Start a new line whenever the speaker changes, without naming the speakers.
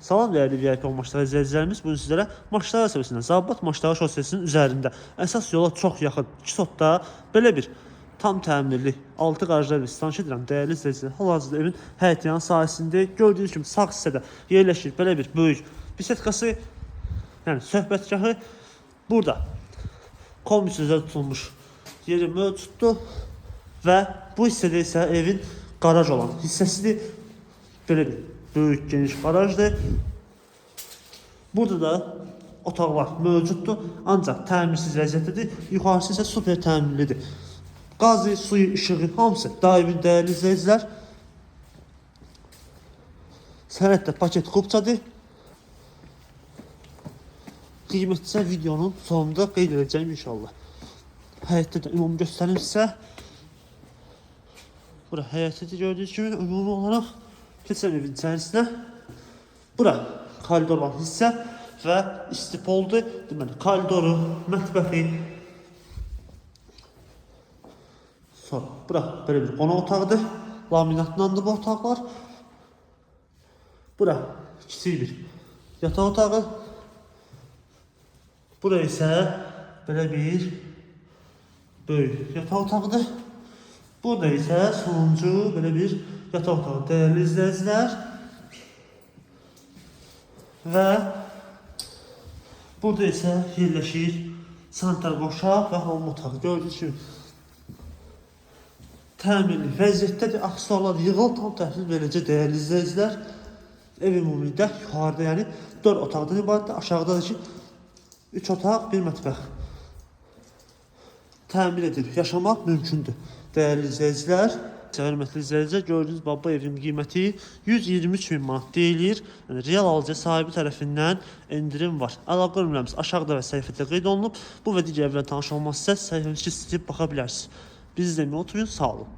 Salam değerli VIP maçlar izləyicilərimiz. Bugün sizlərə Maçlara şosesindən, Zabbat Maçlara şosesinin üzərində əsas yola çox yaxın 2 sotda belə bir tam təminli 6 qarajlarla istifadə edirəm. Dəyərli izləyicilər, hal-hazırda evin həyətyan sahəsində gördüyünüz kimi sağ hissədə yerləşir belə bir böyük bisetkası, yəni söhbətgahı. Burada kombis üzrə tutulmuş yeri mövcuddur və bu hissədə isə evin qaraj olan hissəsidir. Belə bir böyük geniş garajdır. Burada da otaqlar mövcuddur, ancaq təmirsiz vəziyyətdədir. Yuxarısı isə super təmirlidir. Qazı, suyu, işığı hamısı daimi dəyərli izləyicilər. Sənəddə paket kupçadır. Qiymət isə videonun sonunda qeyd edəcəyim inşallah. Həyətdə də ümumi göstərim sizə. Bura həyətdə gördüyünüz kimi ümumi olaraq keçəm evin içərisinə. Bura koridor olan hissə və istipoldur. Deməli, koridoru, mətbəxi. Sonra bura belə bir qonaq otağıdır. Laminatlandı bu otaqlar. Bura kiçik bir yataq otağı. Bura isə belə bir böyük yataq otağıdır. Burada isə sonuncu belə bir yataq otağı dəyərli izləyicilər. Və burada isə yerləşir sanitar qoşaq və hamam otağı. Gördüyünüz kimi təmirli vəziyyətdədir. Aksesuarlar yığıl, tam təhlil verəcək dəyərli izləyicilər. Ev ümumilikdə yuxarıda, yəni 4 otaqdan ibarətdir. Aşağıda da ki 3 otaq, 1 mətbəx təmin edilib yaşamaq mümkündür. Dəyərli izləyicilər, hörmətli izləyicilər, gördüyünüz baba evin qiyməti 123.000 manat deyilir. Yəni real alıcı sahibi tərəfindən endirim var. Əlaqə nömrəmiz aşağıda və səhifədə qeyd olunub. Bu və digər evlərlə tanış olmaq istəsəniz səhifəmizə istəyib baxa bilərsiniz. Bizi izləməyi unutmayın. Sağ olun.